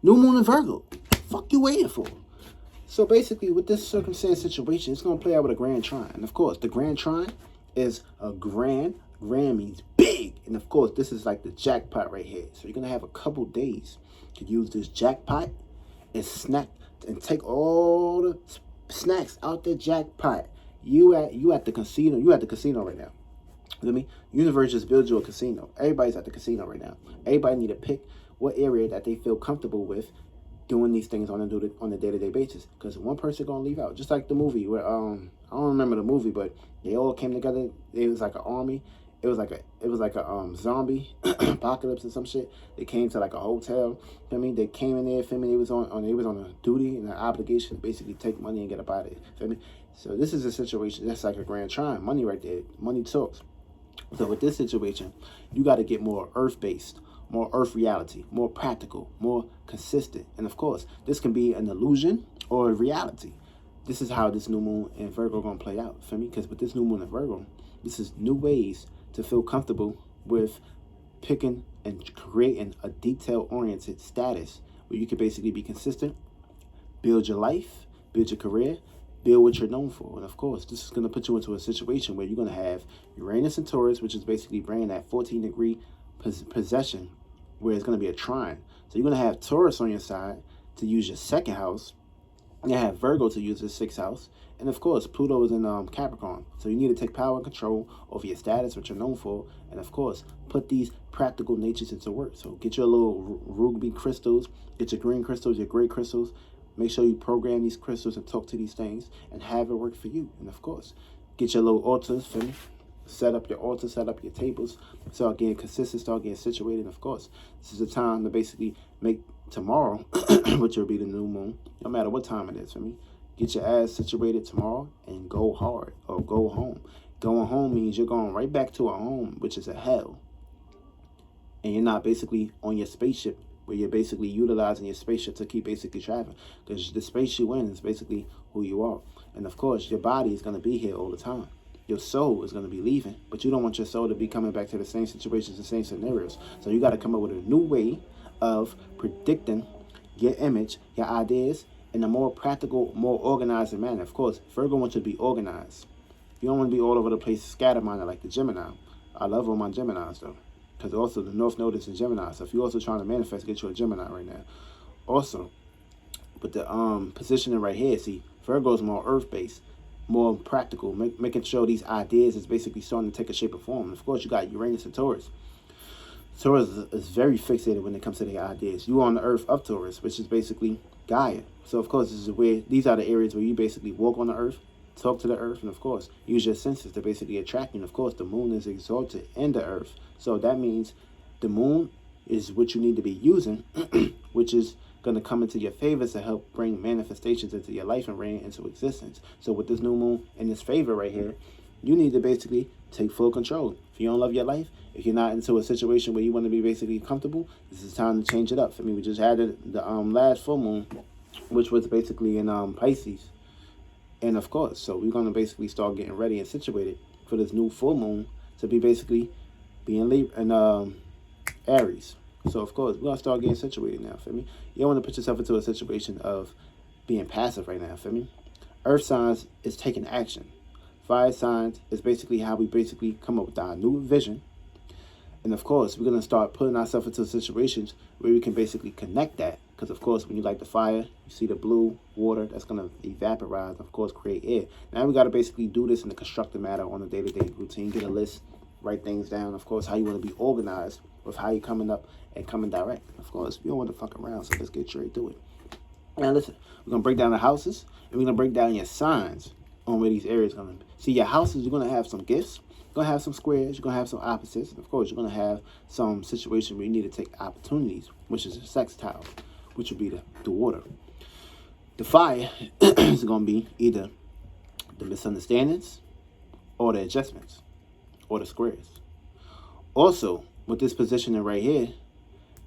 New moon in Virgo. Fuck you waiting for? So basically, with this circumstance situation, it's going to play out with a grand trine. And of course, the grand trine is a grand. Grand means big. And of course, this is like the jackpot right here. So you're going to have a couple days to use this jackpot and snack and take all the snacks out the jackpot. You at the casino. You at the casino right now. You know what I mean? Universe just builds you a casino. Everybody's at the casino right now. Everybody need to pick what area that they feel comfortable with doing these things on a day-to-day basis. Because one person gonna leave out. Just like the movie where I don't remember the movie, but they all came together. It was like an army. It was like a zombie apocalypse or some shit. They came to like a hotel. You know what I mean? They came in there, feel me? They was on a duty and an obligation to basically take money and get up out of it. Feel me? So this is a situation that's like a grand trine. Money right there. Money talks. So with this situation, you got to get more earth-based, more earth reality, more practical, more consistent. And of course, this can be an illusion or a reality. This is how this new moon in Virgo going to play out, for me. Because with this new moon in Virgo, this is new ways to feel comfortable with picking and creating a detail-oriented status where you can basically be consistent, build your life, build your career, build what you're known for. And of course, this is going to put you into a situation where you're going to have Uranus and Taurus, which is basically bringing that 14-degree possession, where it's going to be a trine. So you're going to have Taurus on your side to use your second house. You have Virgo to use his sixth house. And of course, Pluto is in Capricorn. So you need to take power and control over your status, what you're known for. And of course, put these practical natures into work. So get your little ruby crystals, get your green crystals, your gray crystals. Make sure you program these crystals and talk to these things and have it work for you. And of course, get your little altars, for me. Set up your altar, set up your tables, start getting consistent, start getting situated. And of course, this is the time to basically make tomorrow, which will be the new moon, no matter what time it is, for me. Get your ass situated tomorrow and go hard or go home. Going home means you're going right back to a home, which is a hell. And you're not basically on your spaceship, where you're basically utilizing your spaceship to keep basically traveling. Because the space you in is basically who you are. And of course, your body is going to be here all the time. Your soul is going to be leaving, but you don't want your soul to be coming back to the same situations, the same scenarios. So you got to come up with a new way of predicting your image, your ideas, in a more practical, more organized manner. Of course, Virgo wants you to be organized. You don't want to be all over the place, scatterminded like the Gemini. I love all my Geminis, though. Because also the North Node is in Gemini. So if you're also trying to manifest, get you a Gemini right now. Also, with the positioning right here, see, Virgo is more earth-based, more practical, making sure these ideas is basically starting to take a shape or form. And of course, you got Uranus and Taurus. Taurus is very fixated when it comes to the ideas. You are on the earth of Taurus, which is basically Gaia. So of course, these are the areas where you basically walk on the earth, talk to the earth, and of course, use your senses to basically attract. And of course, the moon is exalted in the earth. So that means the moon is what you need to be using, which is going to come into your favor to help bring manifestations into your life and bring it into existence. So with this new moon in this favor right here, you need to basically take full control. If you don't love your life, if you're not into a situation where you want to be basically comfortable, this is time to change it up. For me, we just had the last full moon, which was basically in Pisces. And of course, so we're going to basically start getting ready and situated for this new full moon to be basically being in Aries. So of course, we're going to start getting situated now, for me. You don't want to put yourself into a situation of being passive right now, for me. Earth signs is taking action. Fire signs is basically how we basically come up with our new vision. And of course, we're going to start putting ourselves into situations where we can basically connect that. Because of course, when you light the fire, you see the blue water that's going to evaporize and of course create air. Now we got to basically do this in the constructive matter on a day-to-day routine. Get a list, write things down. Of course, how you want to be organized with how you're coming up and coming direct. Of course, we don't want to fuck around, so let's get straight to it. Now listen, we're going to break down the houses and we're going to break down your signs on where these areas are going to be. See, your houses, you're going to have some gifts. You're going to have some squares. You're going to have some opposites. And of course, you're going to have some situation where you need to take opportunities, which is a sextile, which would be the water. The fire is going to be either the misunderstandings or the adjustments or the squares. Also, with this positioning right here,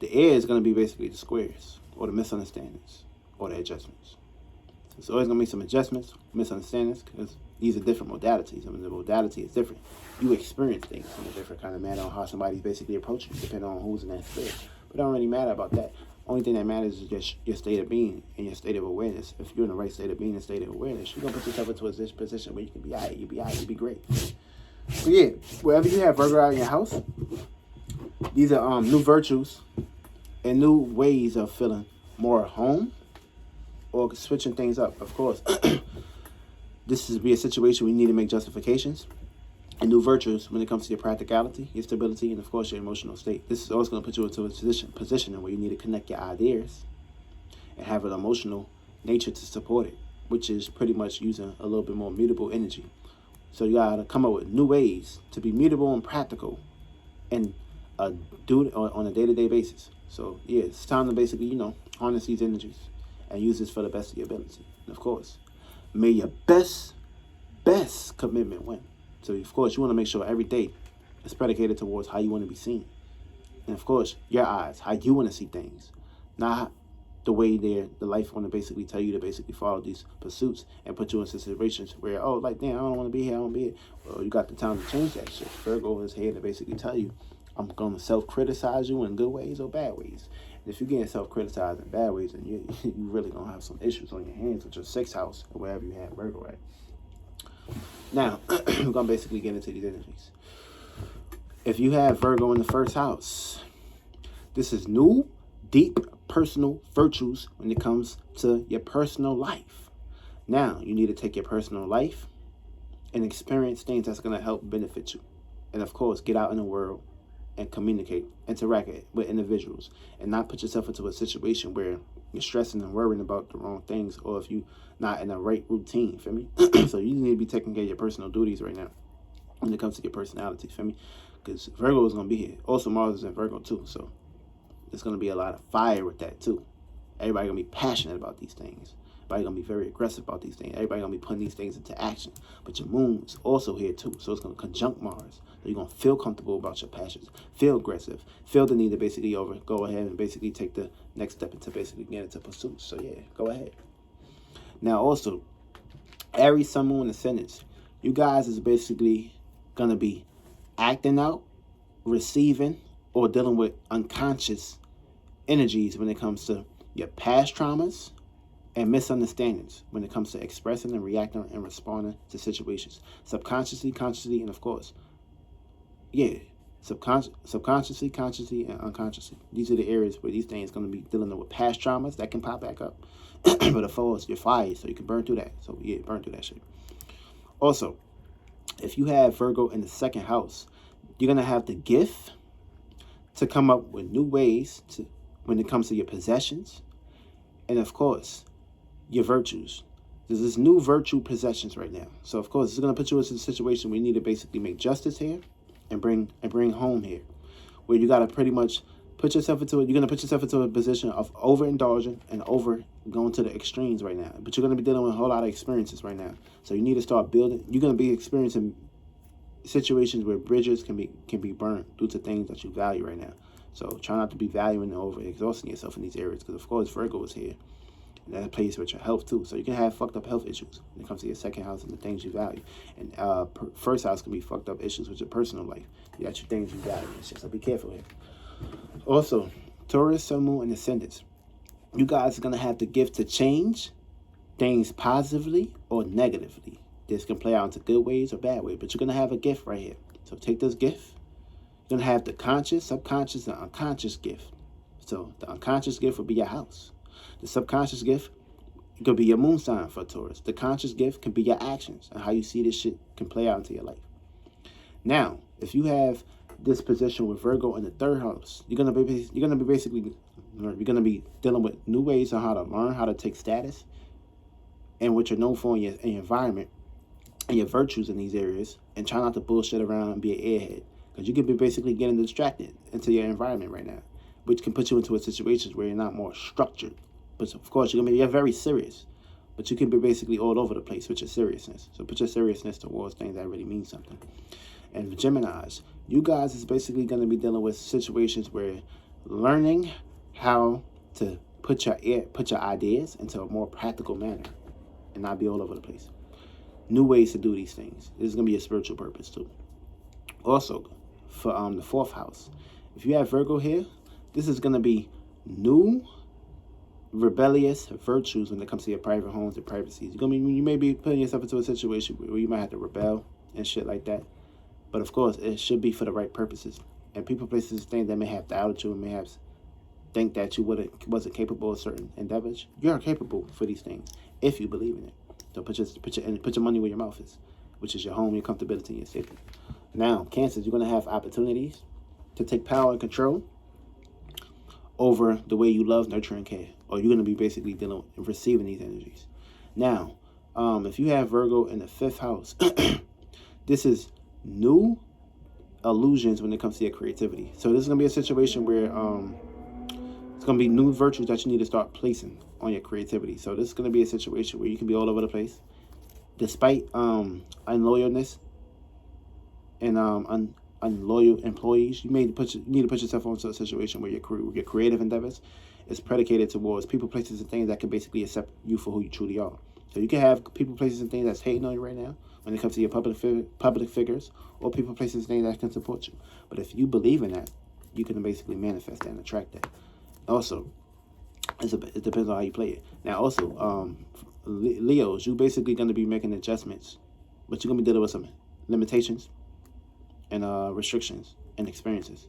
the air is going to be basically the squares or the misunderstandings or the adjustments. So it's always going to be some adjustments, misunderstandings, because these are different modalities. I mean, the modality is different. You experience things in a different kind of manner on how somebody's basically approaching you, depending on who's in that space. But it don't really matter about that. Only thing that matters is your state of being and your state of awareness. If you're in the right state of being and state of awareness, you're going to put yourself into a position where you can be all right, you'll be great. But yeah, wherever you have Virgo out in your house, these are new virtues and new ways of feeling more at home or switching things up, of course. This is be a situation where you need to make justifications and new virtues when it comes to your practicality, your stability, and of course your emotional state. This is always going to put you into a position where you need to connect your ideas and have an emotional nature to support it, which is pretty much using a little bit more mutable energy. So you got to come up with new ways to be mutable and practical and do it on a day-to-day basis. So yeah, it's time to basically, harness these energies and use this for the best of your ability. And of course, may your best commitment win. So of course, you want to make sure every day is predicated towards how you want to be seen. And of course, your eyes, how you want to see things. Not the way the life want to basically tell you to basically follow these pursuits and put you in situations where, oh, like, damn, I don't want to be here, I don't want to be here. Well, you got the time to change that shit. Virgo is here to basically tell you, I'm going to self-criticize you in good ways or bad ways. And if you're getting self-criticized in bad ways, then you really going to have some issues on your hands with your 6th house or wherever you have Virgo at. Now, we're going to basically get into these energies. If you have Virgo in the 1st house, this is new, deep, personal virtues when it comes to your personal life. Now, you need to take your personal life and experience things that's going to help benefit you. And of course, get out in the world and communicate, interact with individuals, and not put yourself into a situation where you're stressing and worrying about the wrong things, or if you're not in the right routine, feel me? So you need to be taking care of your personal duties right now when it comes to your personality, feel me? Because Virgo is going to be here. Also, Mars is in Virgo too, so there's going to be a lot of fire with that too. Everybody going to be passionate about these things. Everybody going to be very aggressive about these things. Everybody going to be putting these things into action. But your moon is also here too, so it's going to conjunct Mars. So you're going to feel comfortable about your passions, feel aggressive, feel the need to basically go ahead and basically take the next step into basically get into pursuits. So yeah, go ahead. Now also, Aries, Sun, Moon, Ascendants, you guys is basically going to be acting out, receiving, or dealing with unconscious energies when it comes to your past traumas and misunderstandings when it comes to expressing and reacting and responding to situations. Subconsciously, consciously, and of course, subconsciously, consciously, and unconsciously. These are the areas where these things going to be dealing with past traumas that can pop back up. But of course, you're fire, so you can burn through that. So yeah, burn through that shit. Also, if you have Virgo in the 2nd house, you're going to have the gift to come up with new ways to when it comes to your possessions, and of course, your virtues. There's this new virtue possessions right now. So of course, it's going to put you into a situation where you need to basically make justice here and bring home here, where you got to pretty much put yourself into it. You're going to put yourself into a position of overindulging and over going to the extremes right now. But you're going to be dealing with a whole lot of experiences right now. So you need to start building. You're going to be experiencing situations where bridges can be burned due to things that you value right now. So try not to be valuing and over exhausting yourself in these areas, because of course Virgo is here. And that plays with your health too. So you can have fucked up health issues when it comes to your 2nd house and the things you value. And 1st house can be fucked up issues with your personal life. You got your things you value and shit. So be careful here. Also, Taurus, Sun, Moon, and Ascendants. You guys are gonna have the gift to change things positively or negatively. This can play out into good ways or bad ways, but you're gonna have a gift right here. So take this gift. You're gonna have the conscious, subconscious, and unconscious gift. So the unconscious gift will be your house. The subconscious gift could be your moon sign for Taurus. The conscious gift can be your actions and how you see this shit can play out into your life. Now, if you have this position with Virgo in the 3rd house, you're gonna be dealing with new ways on how to learn how to take status and what you're known for in your environment and your virtues in these areas, and try not to bullshit around and be an airhead, because you could be basically getting distracted into your environment right now, which can put you into a situation where you're not more structured. But of course, you're very serious, but you can be basically all over the place with your seriousness. So put your seriousness towards things that really mean something. And for Geminis, you guys is basically going to be dealing with situations where learning how to put your ideas into a more practical manner and not be all over the place. New ways to do these things. This is going to be a spiritual purpose too. Also, for the 4th house, if you have Virgo here, this is going to be new rebellious virtues when it comes to your private homes and privacies. You may be putting yourself into a situation where you might have to rebel and shit like that. But of course, it should be for the right purposes. And people, places, things that may have doubted you and may have think that you wasn't capable of certain endeavors. You are capable for these things if you believe in it. So put your money where your mouth is, which is your home, your comfortability, and your safety. Now, Cancers, you're gonna have opportunities to take power and control over the way you love, nurture, and care. Or you're going to be basically dealing with receiving these energies. Now, if you have Virgo in the 5th house, this is new illusions when it comes to your creativity. So this is going to be a situation where it's going to be new virtues that you need to start placing on your creativity. So this is going to be a situation where you can be all over the place. Despite unloyalness and unloyal employees, you need to put yourself into a situation where your creative endeavors is predicated towards people, places, and things that can basically accept you for who you truly are. So you can have people, places, and things that's hating on you right now when it comes to your public figures, or people, places, and things that can support you. But if you believe in that, you can basically manifest that and attract that. Also, it depends on how you play it. Now, also, Leos, you're basically going to be making adjustments, but you're going to be dealing with some limitations and restrictions and experiences.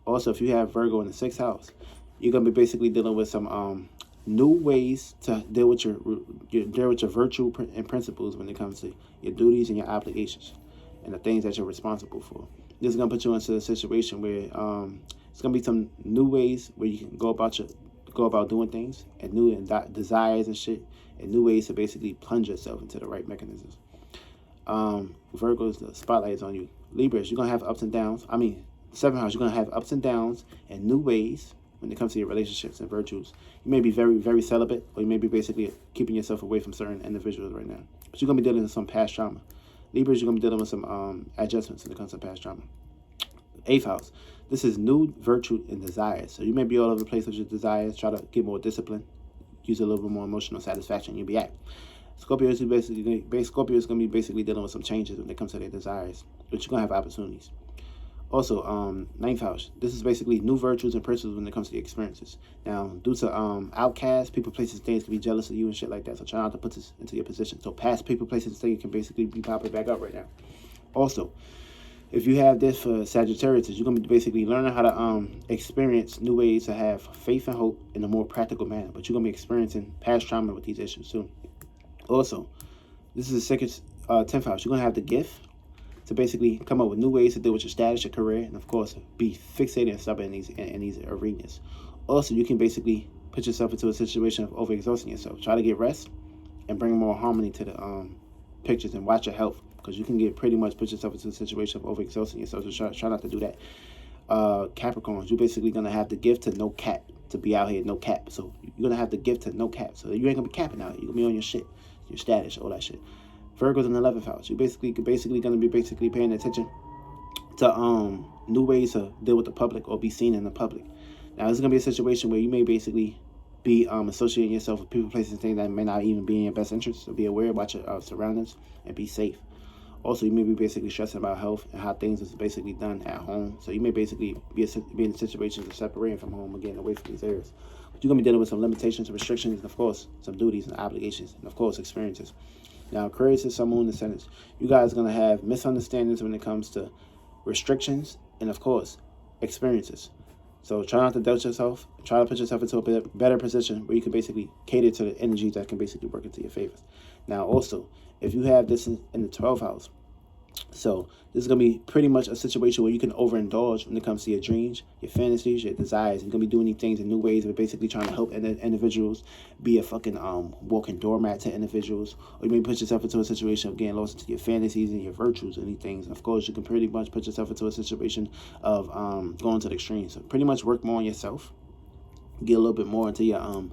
Also, if you have Virgo in the 6th house, you're going to be basically dealing with some new ways to deal with your virtue and principles when it comes to your duties and your obligations and the things that you're responsible for. This is going to put you into a situation where it's going to be some new ways where you can go about doing things, and new desires and shit, and new ways to basically plunge yourself into the right mechanisms. Virgo's, the spotlight is on you. Libras, you're going to have ups and downs. 7th house, you're going to have ups and downs and new ways when it comes to your relationships and virtues. You may be very, very celibate, or you may be basically keeping yourself away from certain individuals right now. But you're going to be dealing with some past trauma. Libras, you're going to be dealing with some adjustments when it comes to past trauma. 8th house, this is new virtue and desires. So you may be all over the place with your desires, try to get more discipline, use a little bit more emotional satisfaction, you'll be at. Scorpio is going to be basically dealing with some changes when it comes to their desires, but you're going to have opportunities. Also, 9th house, this is basically new virtues and principles when it comes to the experiences. Now, due to outcasts, people, places, things can be jealous of you and shit like that. So try not to put this into your position. So past people, places, things can basically be popping back up right now. Also, if you have this for Sagittarius, you're going to be basically learning how to experience new ways to have faith and hope in a more practical manner. But you're going to be experiencing past trauma with these issues too. Also, this is the 10th house. You're going to have the gift to basically come up with new ways to deal with your status, your career, and of course, be fixated and stubborn in these arenas. Also, you can basically put yourself into a situation of overexhausting yourself. Try to get rest and bring more harmony to the pictures, and watch your health, because you can put yourself into a situation of overexhausting yourself. So try not to do that. Capricorns, you're basically going to have the gift to no cap, to be out here no cap. So you're going to have the gift to no cap. So you ain't going to be capping out. You're going to be on your shit, your status, all that shit. Virgo's in the 11th house. You're basically going to be paying attention to new ways to deal with the public or be seen in the public. Now, this is going to be a situation where you may basically be associating yourself with people, places, and things that may not even be in your best interest. So be aware about your surroundings and be safe. Also, you may be basically stressing about health and how things is basically done at home. So you may basically be in situations of separating from home or getting away from these areas. But you're going to be dealing with some limitations and restrictions, and of course, some duties and obligations, and of course, experiences. Now, Aquarius is Sun, Moon, and Ascendant. You guys are going to have misunderstandings when it comes to restrictions and, of course, experiences. So try not to doubt yourself. Try to put yourself into a better position where you can basically cater to the energies that can basically work into your favor. Now, also, if you have this in the 12th house, so this is going to be pretty much a situation where you can overindulge when it comes to your dreams, your fantasies, your desires. You're going to be doing these things in new ways, but basically trying to help individuals, be a fucking walking doormat to individuals. Or you may put yourself into a situation of getting lost into your fantasies and your virtues and these things. And of course, you can pretty much put yourself into a situation of going to the extremes. So pretty much work more on yourself. Get a little bit more into your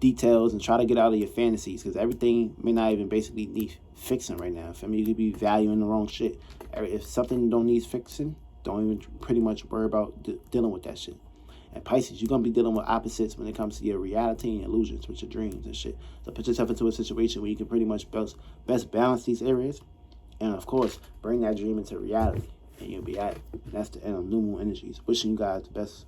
details and try to get out of your fantasies, because everything may not even basically need fixing right now. You could be valuing the wrong shit. If something don't need fixing, don't even pretty much worry about dealing with that shit. And Pisces, you're going to be dealing with opposites when it comes to your reality and illusions with your dreams and shit. So put yourself into a situation where you can pretty much best balance these areas, and of course, bring that dream into reality, and you'll be at it. And that's the end of New Moon Energies. Wishing you guys the best